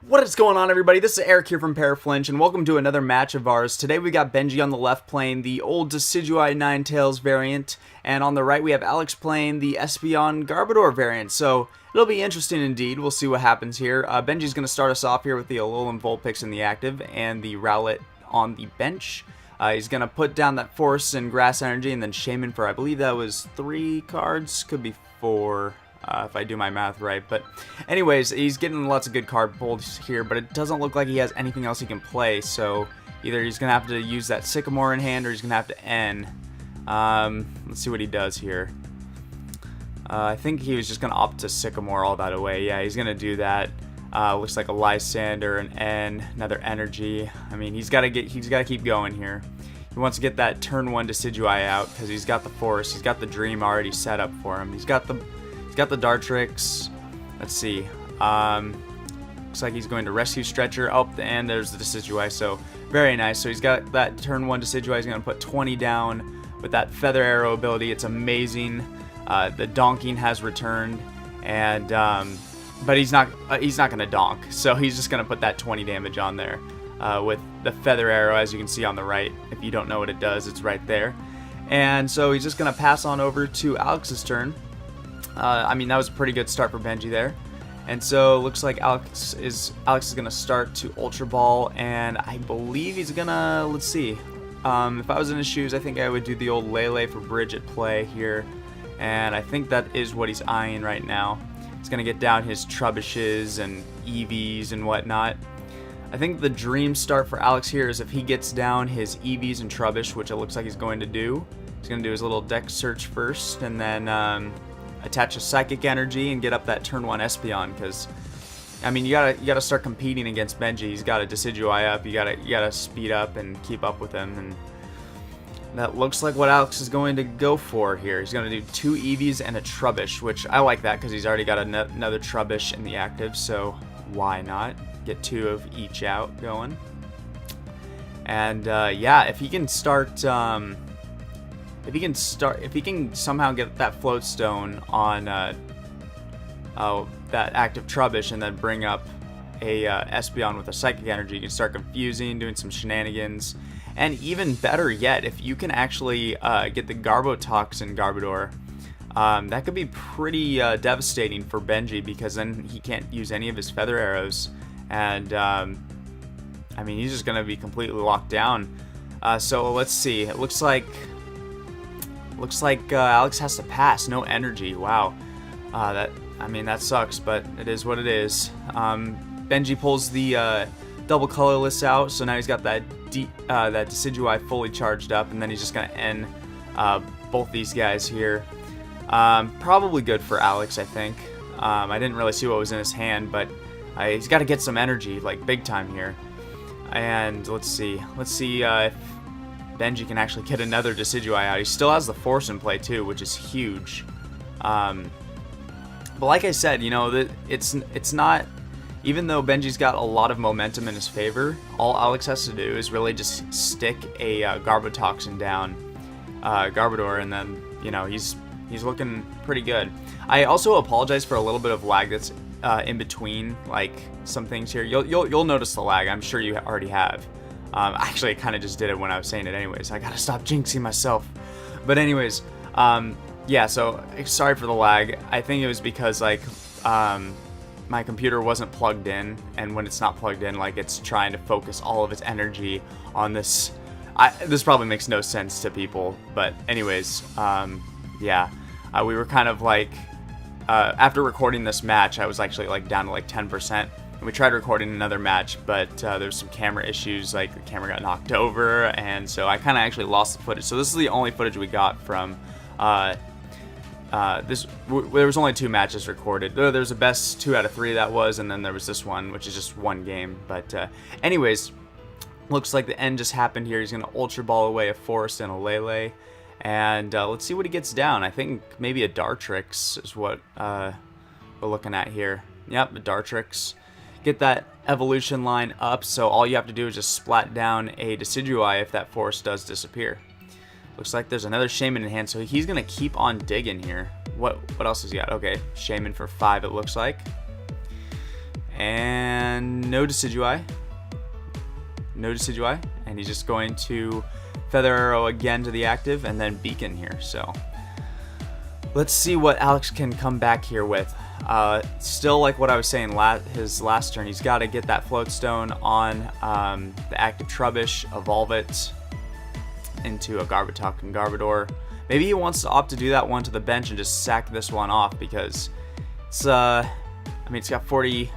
What is going on, everybody? This is Eric here from ParaFlinch, and welcome to another match of ours. Today we got Benji on the left playing the old Decidueye Ninetales variant, and on the right we have Alex playing the Espeon Garbodor variant, so it'll be interesting indeed. We'll see what happens here. Benji's going to start us off here with the Alolan Vulpix in the active and the Rowlet on the bench. He's going to put down that Force and Grass Energy and then Shaman for, I believe that was 3 cards, could be 4. If I do my math right, but anyways, he's getting lots of good card pulls here, but it doesn't look like he has anything else he can play, so either he's gonna have to use that Sycamore in hand or he's gonna have to N. Let's see what he does here. I think he was just gonna opt to Sycamore all that away. Yeah, he's gonna do that. Looks like a Lysander, an N, another Energy. I mean, he's gotta keep going here. He wants to get that turn 1 Decidueye out because he's got the Force, he's got the Dream already set up for him. He's got the Dartrix. Let's see. Looks like he's going to Rescue Stretcher. Oh, and there's the Decidueye. So very nice. So he's got that turn 1 Decidueye. He's going to put 20 down with that Feather Arrow ability. It's amazing. The donking has returned, and but he's not going to donk. So he's just going to put that 20 damage on there with the Feather Arrow, as you can see on the right. If you don't know what it does, it's right there. And so he's just going to pass on over to Alex's turn. I mean, that was a pretty good start for Benji there. And so looks like Alex is going to start to Ultra Ball, and I believe he's going to, let's see. If I was in his shoes, I think I would do the old Lele for bridge at play here. And I think that is what he's eyeing right now. He's going to get down his Trubbishes and EVs and whatnot. I think the dream start for Alex here is if he gets down his EVs and Trubbish, which it looks like he's going to do. He's going to do his little deck search first, and then attach a Psychic Energy and get up that turn 1 Espeon, because I mean you gotta start competing against Benji. He's got a Decidueye up, you gotta speed up and keep up with him, and that looks like what Alex is going to go for here. He's going to do 2 EVs and a Trubbish, which I like that because he's already got another Trubbish in the active, so why not get 2 of each out going. And yeah, if he can start if he can somehow get that Float Stone on that active Trubbish and then bring up a Espeon with a Psychic Energy, you can start confusing, doing some shenanigans. And even better yet, if you can actually get the Garbotoxin Garbodor, that could be pretty devastating for Benji, because then he can't use any of his Feather Arrows, and I mean, he's just going to be completely locked down. So let's see. It looks like Alex has to pass. No energy. Wow. I mean, that sucks, but it is what it is. Benji pulls the double colorless out, so now he's got that Decidueye fully charged up, and then he's just gonna end both these guys here. Probably good for Alex, I think. I didn't really see what was in his hand, but he's got to get some energy, like big time here. And let's see if Benji can actually get another Decidueye out. He still has the Force in play too, which is huge. But like I said, you know, it's not, even though Benji's got a lot of momentum in his favor, all Alex has to do is really just stick a Garbotoxin down Garbodor, and then, you know, he's looking pretty good. I also apologize for a little bit of lag that's in between, like, some things here. You'll notice the lag. I'm sure you already have. Actually, I kind of just did it when I was saying it anyways. I gotta stop jinxing myself. But anyways, yeah, so sorry for the lag. I think it was because, like, my computer wasn't plugged in, and when it's not plugged in, like, it's trying to focus all of its energy on this. This probably makes no sense to people, but anyways, yeah, we were kind of like, after recording this match, I was actually like down to like 10%. We tried recording another match, but there's some camera issues, like the camera got knocked over, and so I kind of actually lost the footage. So this is the only footage we got from there was only 2 matches recorded. There's a best 2 out of 3 that was, and then there was this one, which is just 1 game. But anyways, looks like the end just happened here. He's going to Ultra Ball away a Force and a Lele, and let's see what he gets down. I think maybe a Dartrix is what we're looking at here. Yep, a Dartrix. Get that evolution line up, so all you have to do is just splat down a Decidueye if that Force does disappear. Looks like there's another Shaman in hand, so he's going to keep on digging here. What else has he got? Okay, Shaman for 5 it looks like. And and no Decidueye. No Decidueye. And he's just going to Feather Arrow again to the active, and then Beacon here. So let's see what Alex can come back here with. Still, like what I was saying his last turn, he's got to get that Float Stone on the active Trubbish, evolve it into a Garbotox and Garbodor. Maybe he wants to opt to do that one to the bench and just sack this one off, because it's I mean, it's got 40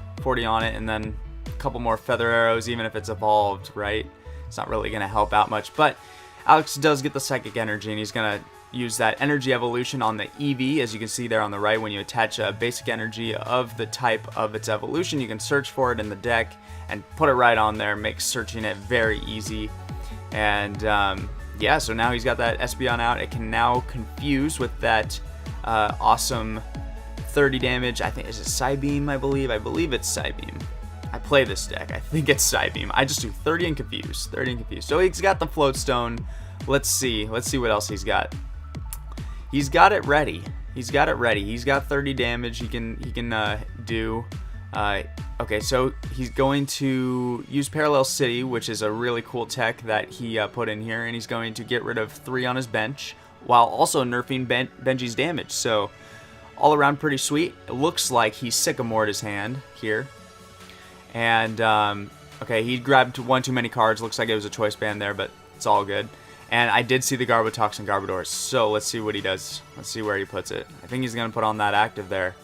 on it, and then a couple more Feather Arrows, even if it's evolved, right? It's not really going to help out much. But Alex does get the Psychic Energy, and he's going to use that Energy Evolution on the EV, as you can see there on the right. When you attach a basic energy of the type of its evolution, you can search for it in the deck and put it right on there, makes searching it very easy. And yeah, so now he's got that Espeon out. It can now confuse with that awesome 30 damage. I think, is it Psybeam, I believe? I believe it's Psybeam. I play this deck. I think it's Psybeam. I just do 30 and confuse. 30 and confuse. So he's got the Float Stone. Let's see what else he's got. He's got it ready. He's got it ready. He's got 30 damage. He can do. Okay, so he's going to use Parallel City, which is a really cool tech that he put in here, and he's going to get rid of 3 on his bench while also nerfing Benji's damage. So all around pretty sweet. It looks like he's Sycamored his hand here. And okay, he grabbed one too many cards. Looks like it was a choice band there, but it's all good. And I did see the Garbotox and Garbodor, so let's see what he does. Let's see where he puts it. I think he's going to put on that active there.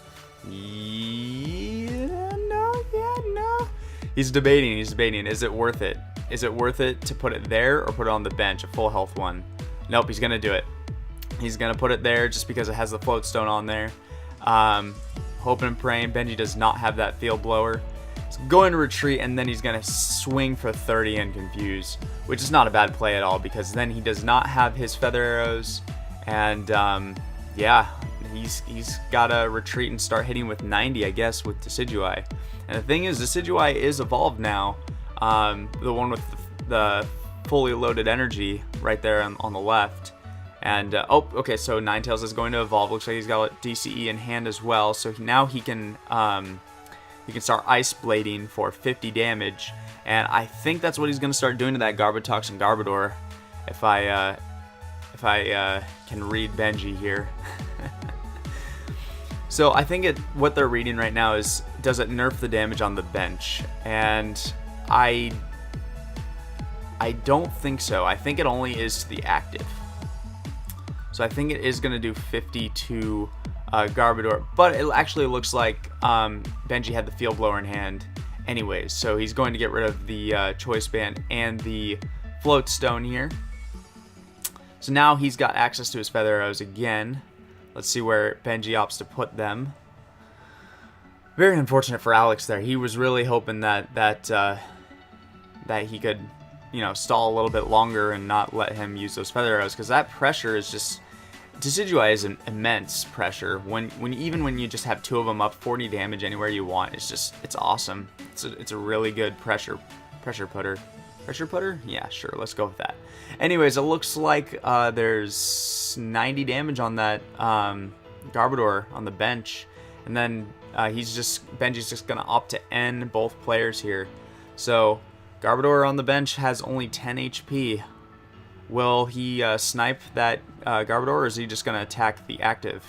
Yeah, no. He's debating. Is it worth it? Is it worth it to put it there or put it on the bench, a full health one? Nope, he's going to do it. He's going to put it there just because it has the Float Stone on there. Hoping and praying Benji does not have that Field Blower. He's going to retreat, and then he's going to swing for 30 and confuse, which is not a bad play at all, because then he does not have his Feather Arrows. And yeah, he's got to retreat and start hitting with 90, I guess, with Decidueye. And the thing is, Decidueye is evolved now. The one with the fully loaded energy right there on the left. And oh, okay, so Ninetales is going to evolve. Looks like he's got a DCE in hand as well. So now he can start Ice Blading for 50 damage. And I think that's what he's going to start doing to that Garbotox and Garbodor, if I can read Benji here. So I think what they're reading right now is, does it nerf the damage on the bench? And I don't think so. I think it only is to the active. So I think it is going to do 50 to Garbodor, but it actually looks like Benji had the Field Blower in hand anyways, so he's going to get rid of the Choice Band and the Float Stone here. So now he's got access to his Feather Arrows again. Let's see where Benji opts to put them. Very unfortunate for Alex there. He was really hoping that he could, stall a little bit longer and not let him use those Feather Arrows, because that pressure is just, Decidueye is an immense pressure. Even when you just have 2 of them up, 40 damage anywhere you want, it's awesome. It's a really good pressure putter. Pressure putter? Yeah, sure. Let's go with that. Anyways, it looks like there's 90 damage on that Garbodor on the bench, and then Benji's just gonna opt to end both players here. So Garbodor on the bench has only 10 HP. Will he snipe that Garbodor, or is he just going to attack the active?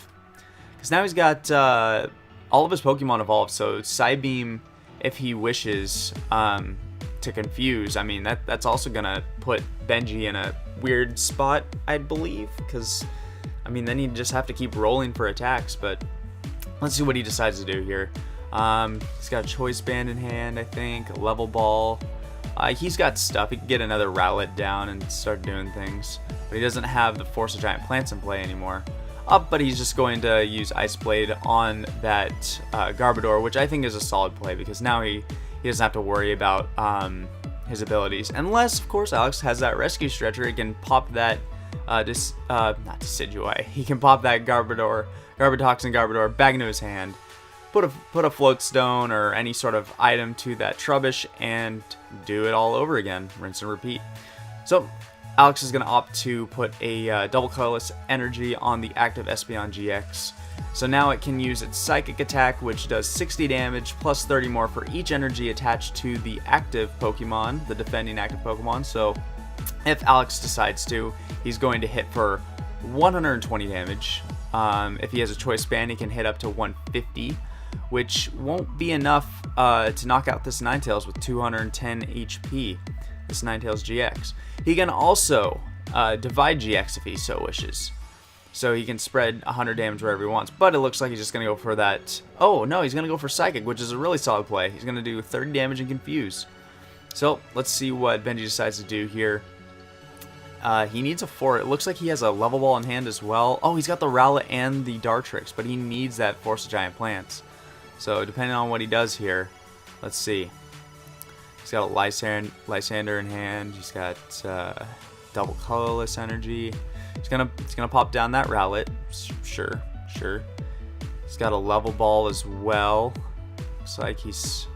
Because now he's got all of his Pokemon evolved, so Psybeam, if he wishes to confuse, I mean, that's also going to put Benji in a weird spot, I believe, because, I mean, then he'd just have to keep rolling for attacks, but let's see what he decides to do here. He's got a Choice Band in hand, I think, a Level Ball. He's got stuff. He can get another Rowlet down and start doing things. But he doesn't have the Force of Giant Plants in play anymore. But he's just going to use Ice Blade on that Garbodor, which I think is a solid play, because now he doesn't have to worry about his abilities. Unless, of course, Alex has that Rescue Stretcher. He can pop that, not Decidueye. He can pop that Garbotox and Garbodor back into his hand. Put a Float Stone or any sort of item to that Trubbish and do it all over again. Rinse and repeat. So Alex is going to opt to put a double colorless energy on the active Espeon GX. So now it can use its Psychic attack, which does 60 damage plus 30 more for each energy attached to the active Pokemon, the defending active Pokemon. So if Alex decides to, he's going to hit for 120 damage. If he has a choice band, he can hit up to 150, which won't be enough to knock out this Ninetales with 210 HP, this Ninetales GX. He can also divide GX if he so wishes. So he can spread 100 damage wherever he wants, but it looks like he's just going to go for that. Oh, no, he's going to go for Psychic, which is a really solid play. He's going to do 30 damage and Confuse. So let's see what Benji decides to do here. He needs a 4. It looks like he has a Level Ball in hand as well. Oh, he's got the Rowlet and the Dartrix, but he needs that Force of Giant Plants. So depending on what he does here, let's see. He's got a Lysander in hand. He's got double colorless energy. He's gonna pop down that Rowlet. Sure. He's got a Level Ball as well. Looks like he's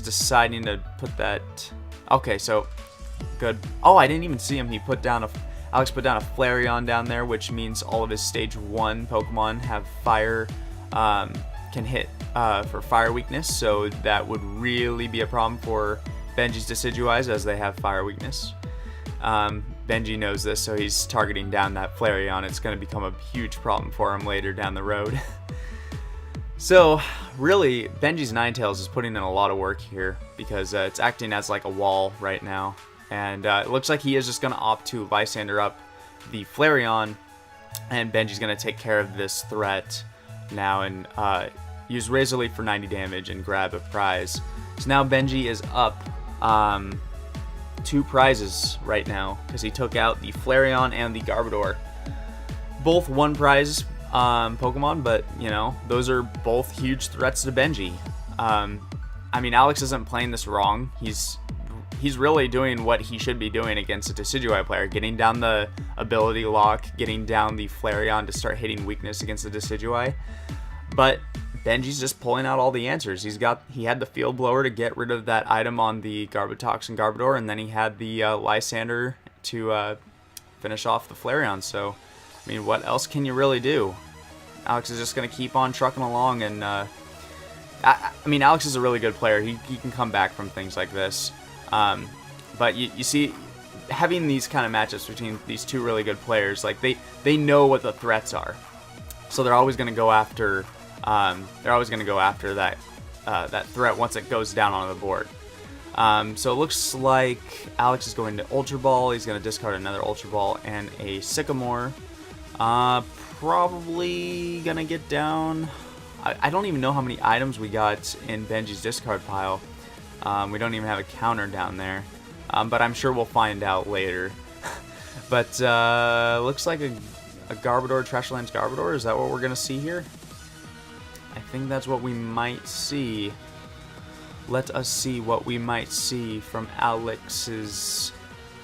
deciding to put that. Okay, so good. Oh, I didn't even see him. Alex put down a Flareon down there, which means all of his Stage 1 Pokemon have fire, can hit for fire weakness. So that would really be a problem for Benji's Decidueyes, as they have fire weakness. Benji knows this, so he's targeting down that Flareon. It's going to become a huge problem for him later down the road. So, really, Benji's Ninetales is putting in a lot of work here, because it's acting as like a wall right now. And it looks like he is just going to opt to Lysander up the Flareon, and Benji's going to take care of this threat now and use Razor Leaf for 90 damage and grab a prize. So now Benji is up 2 prizes right now, because he took out the Flareon and the Garbodor. Both 1 prize Pokemon, but you know, those are both huge threats to Benji. I mean, Alex isn't playing this wrong. He's really doing what he should be doing against a Decidueye player, getting down the ability lock, getting down the Flareon to start hitting weakness against the Decidueye. But Benji's just pulling out all the answers. He had the Field Blower to get rid of that item on the Garbotoxin Garbodor, and then he had the Lysander to finish off the Flareon. So, I mean, what else can you really do? Alex is just going to keep on trucking along, and I mean, Alex is a really good player. He can come back from things like this. But you see, having these kind of matchups between these 2 really good players, like they know what the threats are, so they're always going to go after that that threat once it goes down on the board. So it looks like Alex is going to Ultra Ball. He's going to discard another Ultra Ball and a Sycamore. Probably gonna get down. I don't even know how many items we got in Benji's discard pile. We don't even have a counter down there, but I'm sure we'll find out later. But looks like a Garbodor, Trashlands Garbodor. Is that what we're gonna see here? I think that's what we might see. Let us see what we might see from Alex's.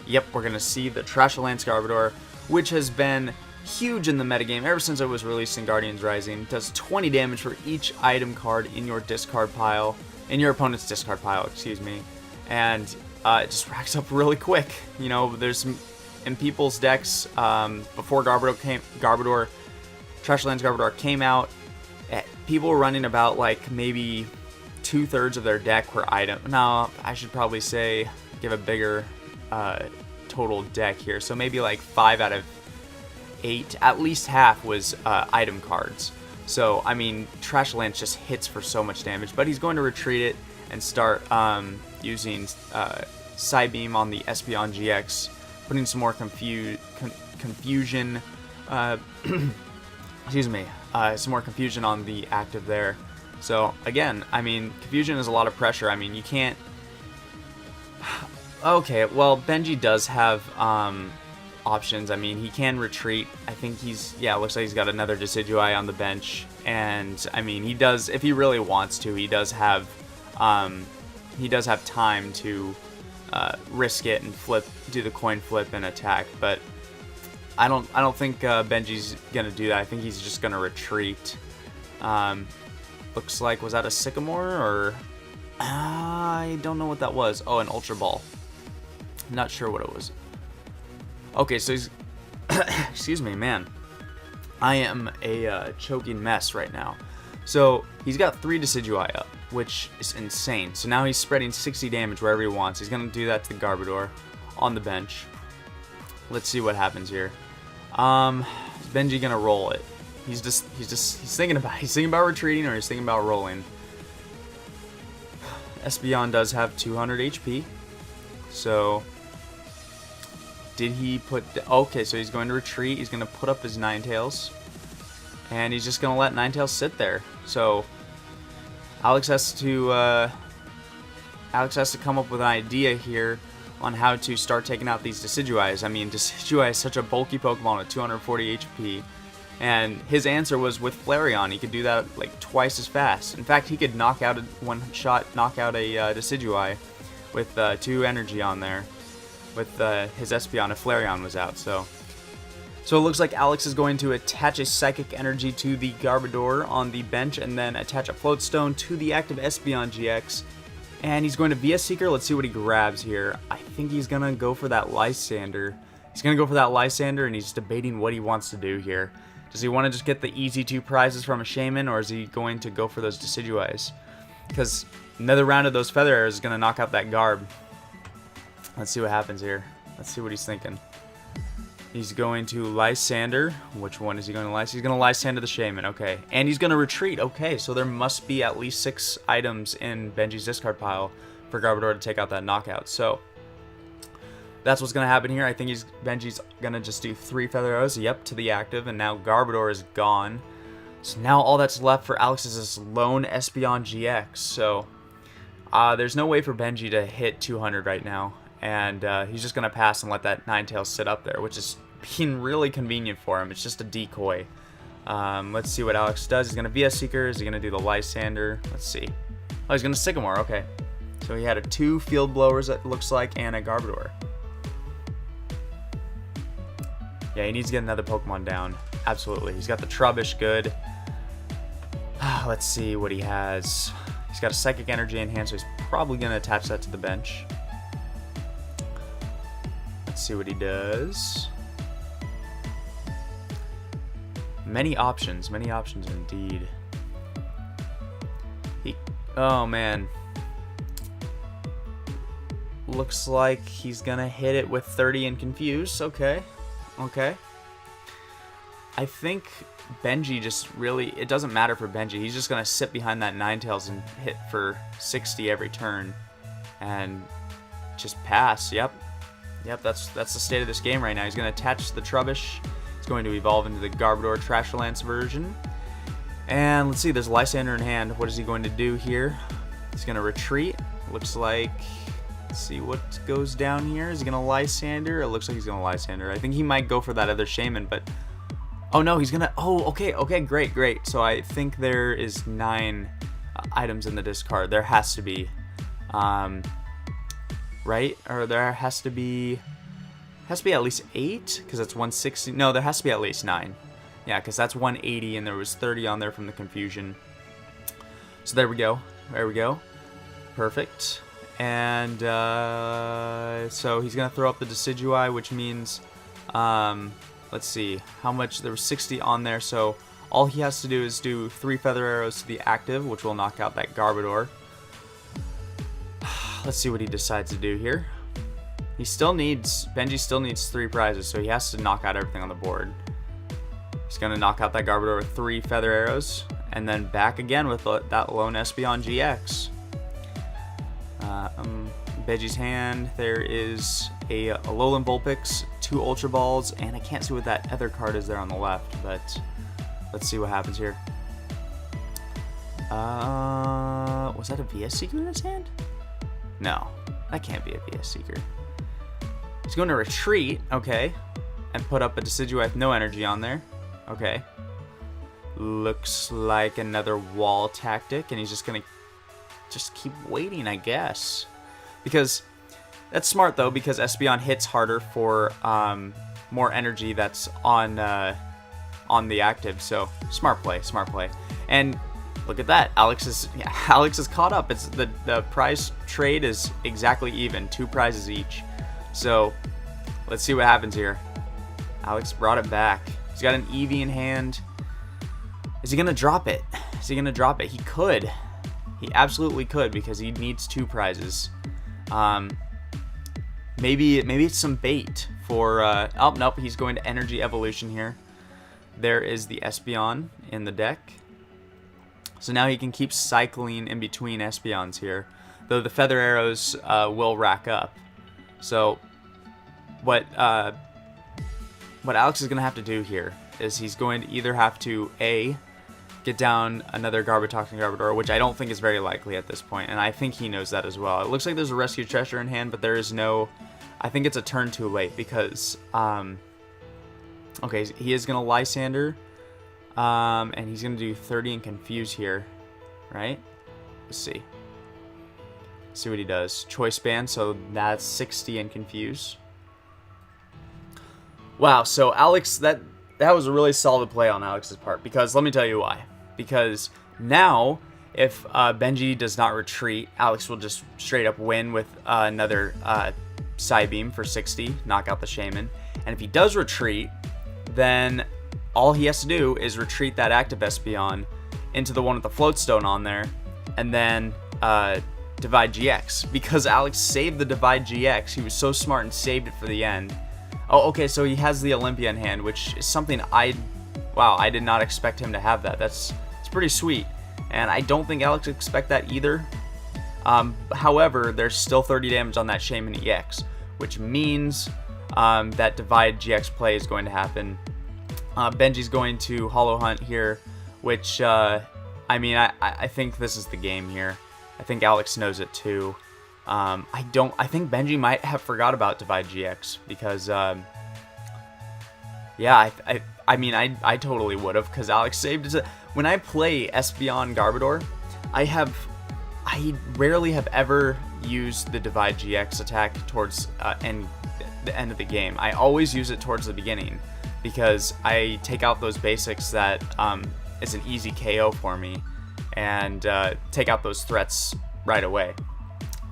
Yep, we're gonna see the Trashlands Garbodor, which has been huge in the metagame ever since it was released in Guardians Rising. It does 20 damage for each item card in your discard pile, in your opponent's discard pile, excuse me, and it just racks up really quick. You know, there's some in people's decks before Trashlands Garbodor came out. People were running about like maybe 2/3 of their deck per item. No, I should probably say give a bigger total deck here. So maybe like 5 out of 8, at least half was item cards. So, I mean, Trashlands just hits for so much damage, but he's going to retreat it and start using Psybeam on the Espeon GX, putting some more confusion, excuse me, some more confusion on the active there. So, again, I mean, confusion is a lot of pressure. I mean, you can't. Okay, well, Benji does have options. I mean, he can retreat. I think looks like he's got another Decidueye on the bench, and I mean, he does, if he really wants to, he does have time to risk it and do the coin flip and attack. But I don't think Benji's gonna do that. I think he's just gonna retreat. Looks like, was that a Sycamore, or I don't know what that was. Oh, an Ultra Ball. Not sure what it was. Okay, so he's excuse me, man. I am a choking mess right now. So he's got 3 Decidueye up, which is insane. So now he's spreading 60 damage wherever he wants. He's going to do that to the Garbodor on the bench. Let's see what happens here. Is Benji going to roll it? He's thinking about retreating, or he's thinking about rolling. Espeon does have 200 HP. So did he put... Okay, so he's going to retreat. He's going to put up his Ninetales. And he's just going to let Ninetales sit there. So Alex has to come up with an idea here on how to start taking out these Decidueyes. I mean, Decidueye is such a bulky Pokemon with 240 HP. And his answer was with Flareon. He could do that like twice as fast. In fact, he could knock out knock out a Decidueye with 2 energy on there with his Espeon if Flareon was out. So it looks like Alex is going to attach a Psychic Energy to the Garbodor on the bench and then attach a Float Stone to the active Espeon GX. And he's going to VS Seeker. Let's see what he grabs here. I think he's going to go for that Lysander. He's going to go for that Lysander, and he's debating what he wants to do here. Does he want to just get the easy 2 prizes from a Shaman, or is he going to go for those Decidueyes? Because another round of those Feather Arrows is going to knock out that Garb. Let's see what happens here. Let's see what he's thinking. He's going to Lysander. Which one is he going to Lysander? He's going to Lysander the Shaman. Okay. And he's going to retreat. Okay, so there must be at least 6 items in Benji's discard pile for Garbodor to take out that knockout. So that's what's going to happen here. I think Benji's going to just do 3 Feather Arrows. Yep, to the active. And now Garbodor is gone. So now all that's left for Alex is this lone Espeon GX. So there's no way for Benji to hit 200 right now. And he's just going to pass and let that Ninetales sit up there, which is being really convenient for him. It's just a decoy. Let's see what Alex does. He's going to VS Seeker. Is he going to do the Lysander? Let's see. Oh, he's going to Sycamore. Okay. So he had 2 Field Blowers, it looks like, and a Garbodor. Yeah, he needs to get another Pokemon down. Absolutely. He's got the Trubbish, good. Let's see what he has. He's got a Psychic Energy in hand, so he's probably going to attach that to the bench. Let's see what he does. Many options indeed. Oh man. Looks like he's gonna hit it with 30 and Confuse. Okay. I think Benji just really, it doesn't matter for Benji. He's just gonna sit behind that Ninetales and hit for 60 every turn and just pass. Yep, that's the state of this game right now. He's gonna attach the Trubbish. It's going to evolve into the Garbodor Trash Lance version. And let's see, there's Lysander in hand. What is he going to do here? He's going to retreat. Looks like, let's see what goes down here. Is he going to Lysander? It looks like he's going to Lysander. I think he might go for that other Shaman, but... Oh no, he's going to... Oh, okay, great. So I think there is 9 items in the discard. There has to be. Right? Or there has to be at least 8, because that's 160. No, there has to be at least 9. Yeah, because that's 180, and there was 30 on there from the confusion. So there we go. Perfect. And so he's going to throw up the Decidueye, which means, let's see, how much, there was 60 on there, so all he has to do is do 3 Feather Arrows to the active, which will knock out that Garbodor. Let's see what he decides to do here. Benji still needs 3 prizes, so he has to knock out everything on the board. He's going to knock out that Garbodor with 3 Feather Arrows, and then back again with that lone Espeon GX. Benji's hand, there is a Alolan Vulpix, 2 Ultra Balls, and I can't see what that other card is there on the left, but let's see what happens here. Was that a VS Seeker in his hand? No, that can't be a VS Seeker. He's going to retreat, okay, and put up a Decidueye with no energy on there. Okay. Looks like another wall tactic, and he's just going to keep waiting, I guess. Because that's smart, though, because Espeon hits harder for more energy that's on the active. So, smart play. And look at that. Alex is caught up. It's the prize trade is exactly even. 2 prizes each. So, let's see what happens here. Alex brought it back. He's got an Eevee in hand. Is he going to drop it? Is he going to drop it? He could. He absolutely could because he needs 2 prizes. Maybe it's some bait for... oh, nope, he's going to Energy Evolution here. There is the Espeon in the deck. So now he can keep cycling in between Espeons here. Though the Feather Arrows will rack up. So what Alex is going to have to do here is he's going to either have to, A, get down another Garbotoxin Garbodor, which I don't think is very likely at this point, and I think he knows that as well. It looks like there's a Rescue Treasure in hand, but there is no... I think it's a turn too late because... okay, he is going to Lysander, and he's going to do 30 and Confuse here, right? Let's see. Let's see what he does. Choice Band, so that's 60 and Confuse. Wow, so Alex, that was a really solid play on Alex's part, because let me tell you why. Because now, if Benji does not retreat, Alex will just straight up win with another Psybeam for 60, knock out the Shaman. And if he does retreat, then all he has to do is retreat that active Espeon into the one with the Float Stone on there, and then Divide GX. Because Alex saved the Divide GX, he was so smart and saved it for the end. Oh, okay, so he has the Olympia in hand, which is something wow, I did not expect him to have that. It's pretty sweet, and I don't think Alex would expect that either. However, there's still 30 damage on that Shaman EX, which means that Divide GX play is going to happen. Benji's going to Hollow Hunt here, which, I mean, I think this is the game here. I think Alex knows it too. I think Benji might have forgot about Divide GX because, yeah, I mean, I totally would have, because Alex saved it. When I play Espeon Garbodor, I rarely have ever used the Divide GX attack towards the end of the game. I always use it towards the beginning, because I take out those basics that is an easy KO for me, and take out those threats right away.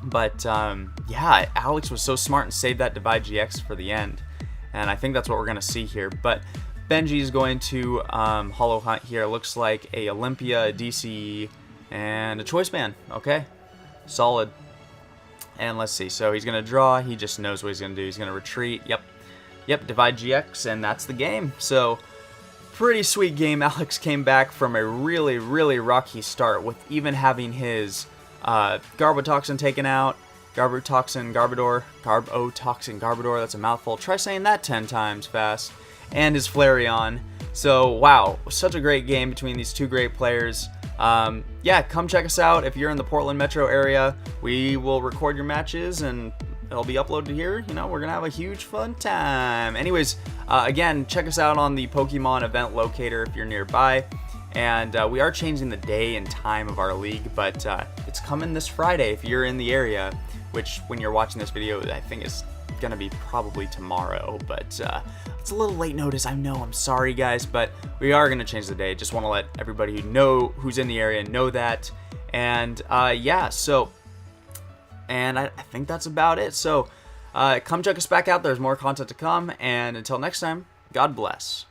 But yeah, Alex was so smart and saved that Divide GX for the end, and I think that's what we're going to see here. But Benji is going to Hollow Hunt here. Looks like a Olympia, a DCE, and a Choice Band. Okay, solid. And let's see, so he's going to draw. He just knows what he's going to do. He's going to retreat. Yep, Divide GX, and that's the game. So, pretty sweet game. Alex came back from a really, really rocky start with even having his Garbotoxin taken out. Garbotoxin Garbodor, that's a mouthful. Try saying that 10 times fast. And his Flareon. So, wow, such a great game between these two great players. Yeah, come check us out if you're in the Portland metro area. We will record your matches and it'll be uploaded here. You know, we're gonna have a huge fun time. Anyways, again, check us out on the Pokemon event locator if you're nearby. And we are changing the day and time of our league, but it's coming this Friday if you're in the area, which when you're watching this video, I think is gonna be probably tomorrow, but it's a little late notice. I know, I'm sorry guys, but we are gonna change the day. Just want to let everybody who's in the area know that. And yeah, so, and I think that's about it. So come check us back out. There's more content to come, and until next time, God bless.